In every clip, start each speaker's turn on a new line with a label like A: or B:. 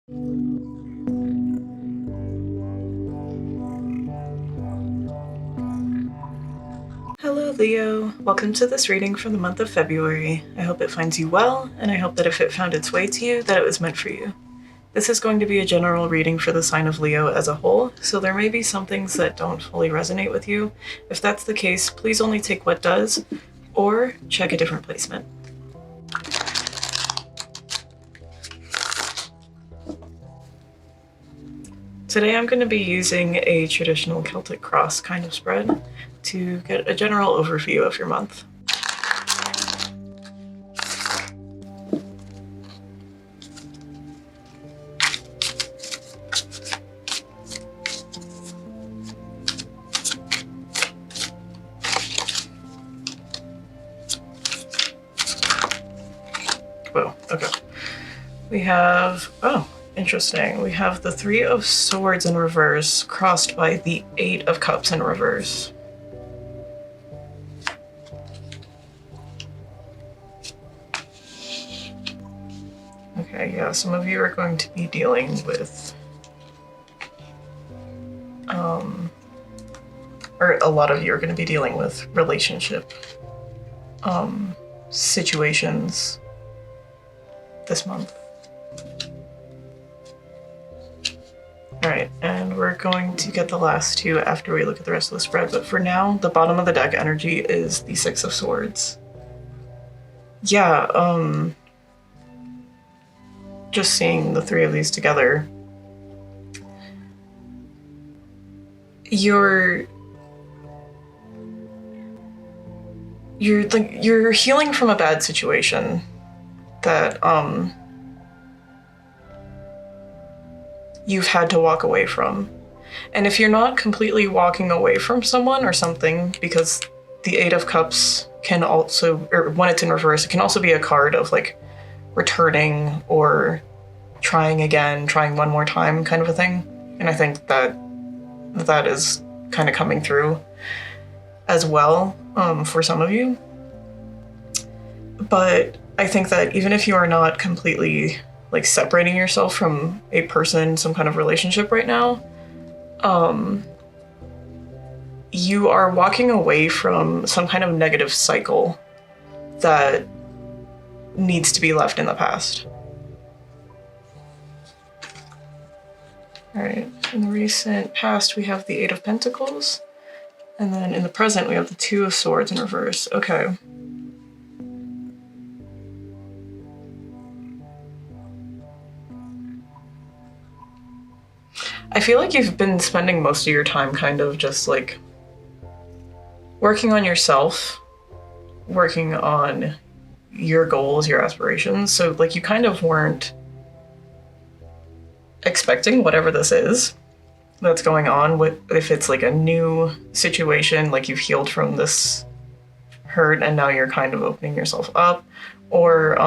A: Hello Leo, welcome to this reading for the month of February. I hope it finds you well, and I hope that if it found its way to you, that it was meant for you. This is going to be a general reading for the sign of Leo as a whole, so there may be some things that don't fully resonate with you. If that's the case, please only take what does, or check a different placement. Today I'm going to be using a traditional Celtic cross kind of spread to get a general overview of your month. Whoa, okay. We have, oh, interesting. We have the 3 of Swords in reverse crossed by the 8 of Cups in reverse. Okay, yeah, some of you are going to be dealing with, or a lot of you are going to be dealing with relationship situations this month. Alright, and we're going to get the last 2 after we look at the rest of the spread, but for now, the bottom of the deck energy is the 6 of Swords. Yeah, just seeing the 3 of these together, you're healing from a bad situation that you've had to walk away from. And if you're not completely walking away from someone or something, because the 8 of Cups can also, or when it's in reverse, it can also be a card of like returning or trying again, trying one more time kind of a thing. And I think that that is kind of coming through as well for some of you. But I think that even if you are not completely like separating yourself from a person, some kind of relationship right now, you are walking away from some kind of negative cycle that needs to be left in the past. All right, in the recent past, we have the 8 of Pentacles, and then in the present, we have the 2 of Swords in reverse. Okay. I feel like you've been spending most of your time kind of just like working on yourself, working on your goals, your aspirations. So like you kind of weren't expecting whatever this is that's going on. If it's like a new situation, like you've healed from this hurt and now you're kind of opening yourself up, or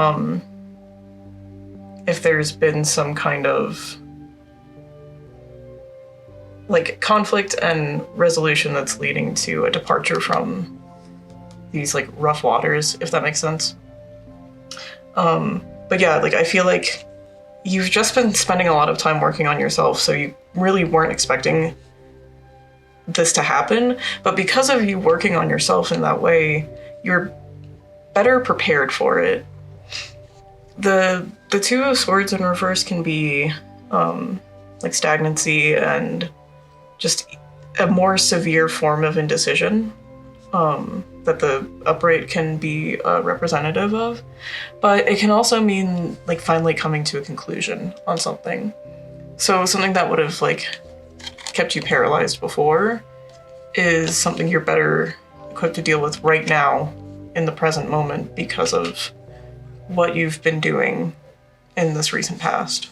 A: if there's been some kind of like conflict and resolution that's leading to a departure from these like rough waters, if that makes sense. But yeah, like I feel like you've just been spending a lot of time working on yourself, so you really weren't expecting this to happen. But because of you working on yourself in that way, you're better prepared for it. The 2 of Swords in reverse can be like stagnancy and just a more severe form of indecision that the upright can be representative of. But it can also mean like finally coming to a conclusion on something. So something that would have like kept you paralyzed before is something you're better equipped to deal with right now in the present moment because of what you've been doing in this recent past.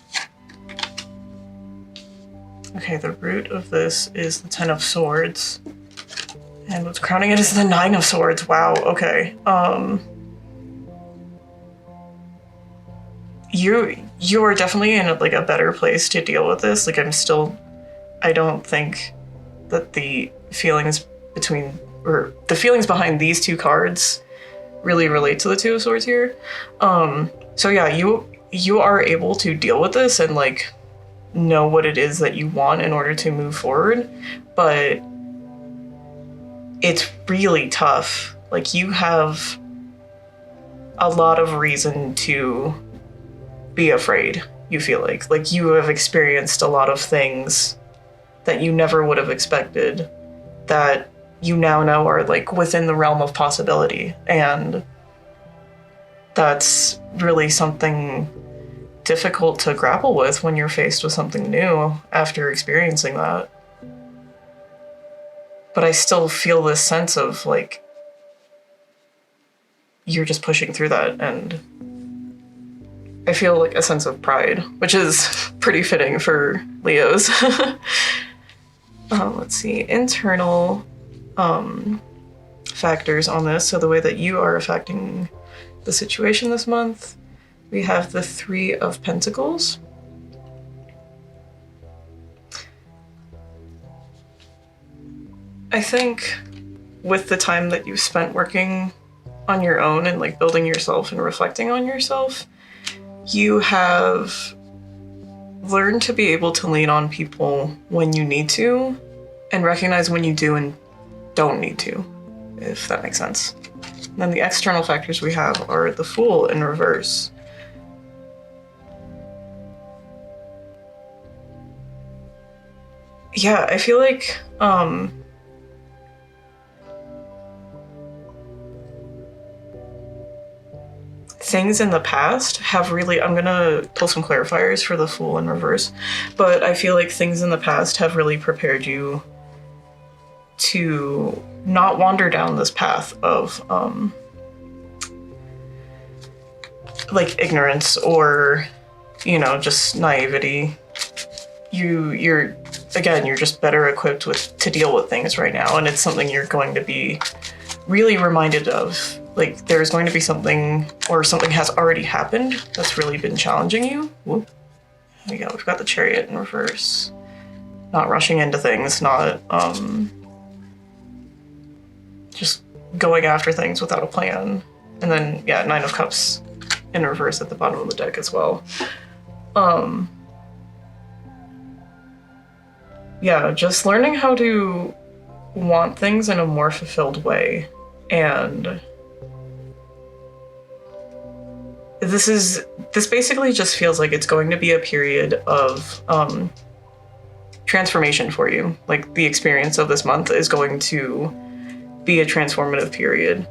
A: Okay, the root of this is the 10 of Swords. And what's crowning it is the 9 of Swords. Wow, okay. You are definitely in a better place to deal with this. Like I don't think that the feelings behind these 2 cards really relate to the 2 of Swords here. So yeah, you are able to deal with this and like know what it is that you want in order to move forward, but it's really tough. Like, you have a lot of reason to be afraid, you feel like. Like, you have experienced a lot of things that you never would have expected that you now know are, like, within the realm of possibility. And that's really something difficult to grapple with when you're faced with something new after experiencing that. But I still feel this sense of, like, you're just pushing through that, and I feel like a sense of pride, which is pretty fitting for Leos. Let's see, internal factors on this, so the way that you are affecting the situation this month. We have the Three of Pentacles. I think with the time that you've spent working on your own and, like, building yourself and reflecting on yourself, you have learned to be able to lean on people when you need to and recognize when you do and don't need to, if that makes sense. And then the external factors we have are the Fool in reverse. Yeah, I feel like things in the past have really, I'm gonna pull some clarifiers for the Fool in reverse, but I feel like things in the past have really prepared you to not wander down this path of like ignorance or, you know, just naivety. You're just better equipped to deal with things right now, and it's something you're going to be really reminded of. Like, there's going to be something, or something has already happened that's really been challenging you. Whoop. There we go. We've got the Chariot in reverse. Not rushing into things, not just going after things without a plan. And then, yeah, Nine of Cups in reverse at the bottom of the deck as well. Yeah, just learning how to want things in a more fulfilled way. And this basically just feels like it's going to be a period of transformation for you. Like, the experience of this month is going to be a transformative period.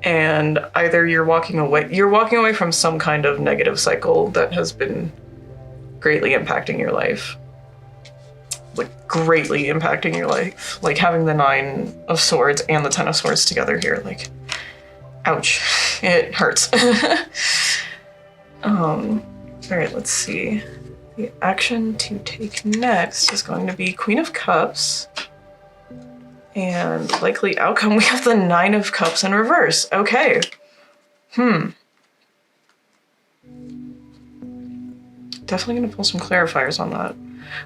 A: And either you're walking away from some kind of negative cycle that has been greatly impacting your life. Like, greatly impacting your life. Like, having the Nine of Swords and the Ten of Swords together here, like, ouch, it hurts. All right, let's see. The action to take next is going to be Queen of Cups. And likely outcome, we have the Nine of Cups in reverse. Okay. Definitely gonna pull some clarifiers on that.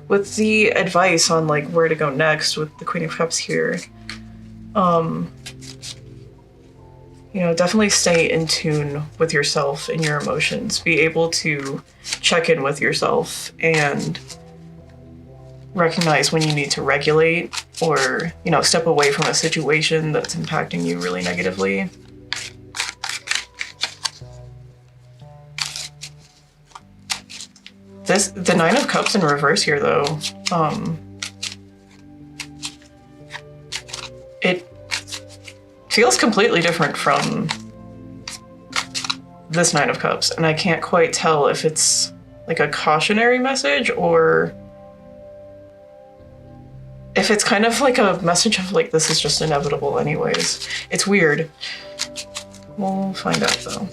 A: With the advice on, like, where to go next with the Queen of Cups here, you know, definitely stay in tune with yourself and your emotions. Be able to check in with yourself and recognize when you need to regulate or, you know, step away from a situation that's impacting you really negatively. The Nine of Cups in reverse here, though, it feels completely different from this Nine of Cups, and I can't quite tell if it's like a cautionary message or if it's kind of like a message of, like, this is just inevitable anyways. It's weird. We'll find out, though.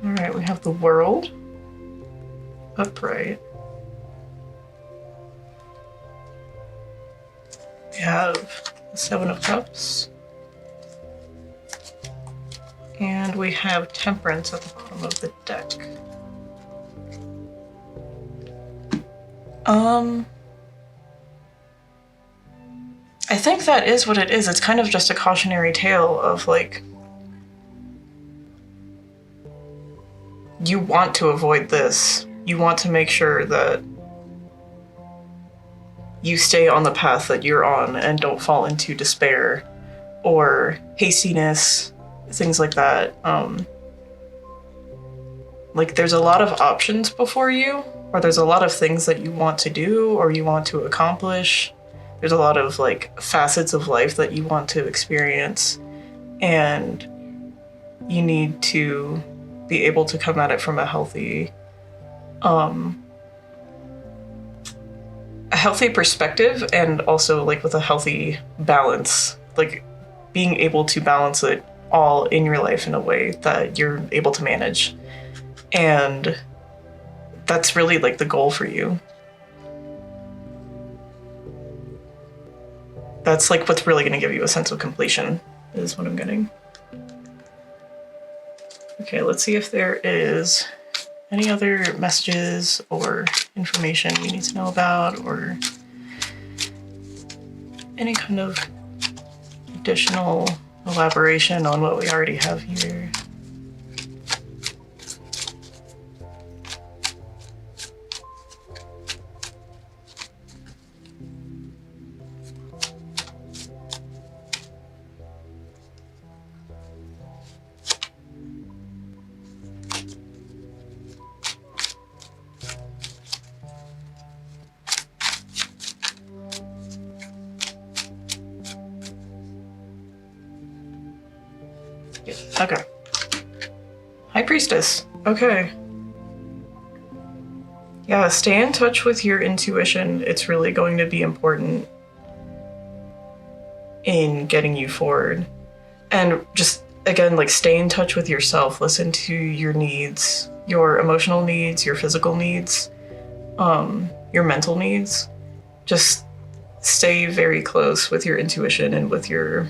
A: All right, we have the World upright. We have the Seven of Cups. And we have Temperance at the bottom of the deck. I think that is what it is. It's kind of just a cautionary tale of like, you want to avoid this. You want to make sure that you stay on the path that you're on and don't fall into despair or hastiness, things like that. Like there's a lot of options before you, or there's a lot of things that you want to do or you want to accomplish. There's a lot of like facets of life that you want to experience, and you need to be able to come at it from a healthy perspective, and also like with a healthy balance, like being able to balance it all in your life in a way that you're able to manage. And that's really like the goal for you. That's like what's really going to give you a sense of completion, is what I'm getting. Okay, let's see if there is any other messages or information you need to know about, or any kind of additional elaboration on what we already have here. Okay. High Priestess. Okay. Yeah, stay in touch with your intuition. It's really going to be important in getting you forward. And just, again, like stay in touch with yourself. Listen to your needs, your emotional needs, your physical needs, your mental needs. Just stay very close with your intuition and with your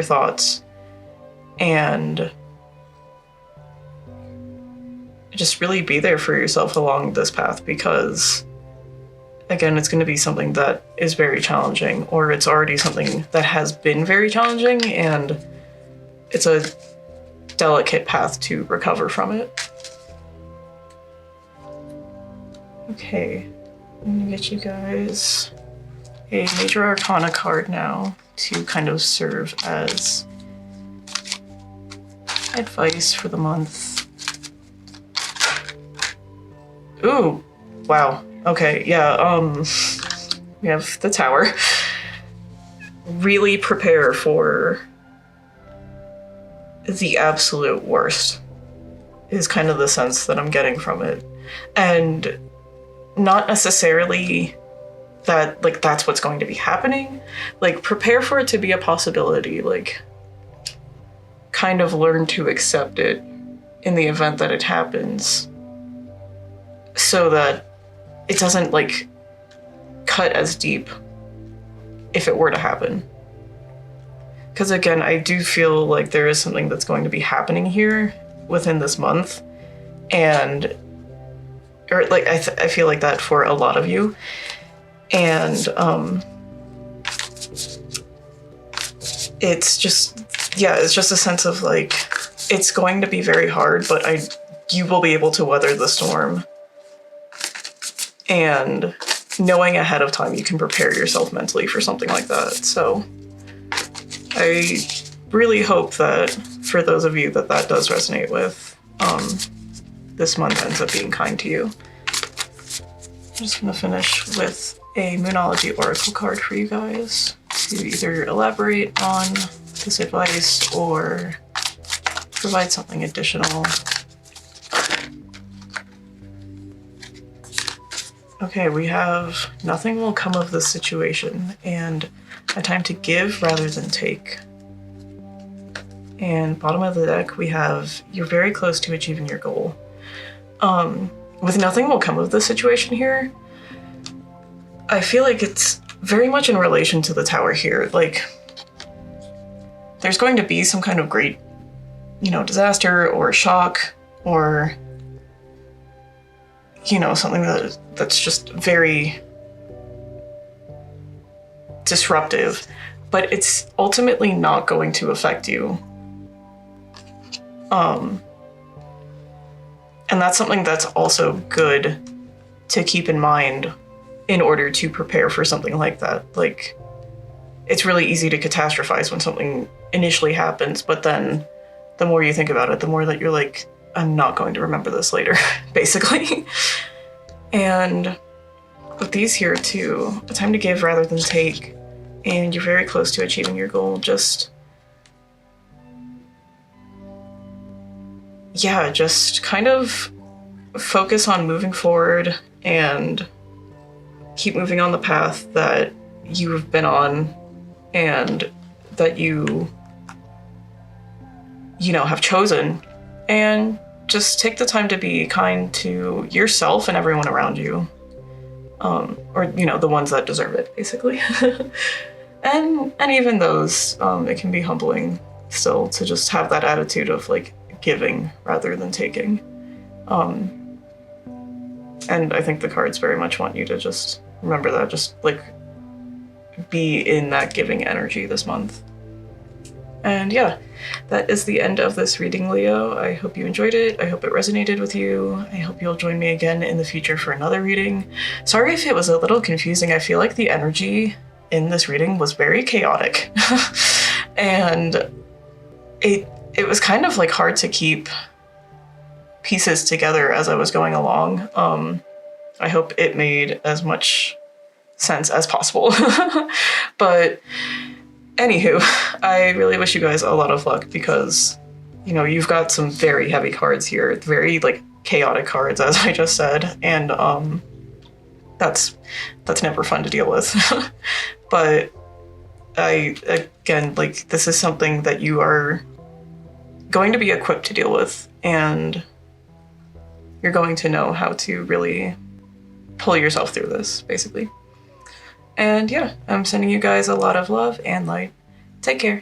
A: thoughts. And just really be there for yourself along this path, because again, it's going to be something that is very challenging, or it's already something that has been very challenging, and it's a delicate path to recover from it. Okay, I'm going to get you guys a Major Arcana card now to kind of serve as advice for the month. Ooh, wow. Okay, yeah, we have the Tower. Really prepare for the absolute worst, is kind of the sense that I'm getting from it. And not necessarily that, like, that's what's going to be happening. Like, prepare for it to be a possibility, like, kind of learn to accept it in the event that it happens, so that it doesn't like cut as deep if it were to happen. Because again, I do feel like there is something that's going to be happening here within this month, and or like I feel like that for a lot of you. And it's just, yeah, it's just a sense of like, it's going to be very hard, but you will be able to weather the storm. And knowing ahead of time, you can prepare yourself mentally for something like that. So I really hope that for those of you that does resonate with, this month ends up being kind to you. I'm just gonna finish with a Moonology Oracle card for you guys to either elaborate on this advice or provide something additional. Okay, we have nothing will come of this situation, and a time to give rather than take. And bottom of the deck, we have you're very close to achieving your goal. With nothing will come of this situation here, I feel like it's very much in relation to the Tower here. Like, there's going to be some kind of great, disaster or shock, or, something that's just very disruptive, but it's ultimately not going to affect you. And that's something that's also good to keep in mind in order to prepare for something like that. Like, it's really easy to catastrophize when something initially happens, but then the more you think about it, the more that you're like, I'm not going to remember this later, basically. And with these here too, a time to give rather than take, and you're very close to achieving your goal. Just kind of focus on moving forward and keep moving on the path that you've been on and that you have chosen, and just take the time to be kind to yourself and everyone around you, or the ones that deserve it, basically. and even those, it can be humbling still to just have that attitude of like giving rather than taking. And I think the cards very much want you to just remember that, just like be in that giving energy this month. And yeah, that is the end of this reading, Leo. I hope you enjoyed it. I hope it resonated with you. I hope you'll join me again in the future for another reading. Sorry if it was a little confusing. I feel like the energy in this reading was very chaotic. And it was kind of like hard to keep pieces together as I was going along. I hope it made as much sense as possible. But anywho, I really wish you guys a lot of luck, because you've got some very heavy cards here, very like chaotic cards, as I just said, and that's never fun to deal with. But again, like, this is something that you are going to be equipped to deal with, and you're going to know how to really pull yourself through this, basically. And yeah, I'm sending you guys a lot of love and light. Take care.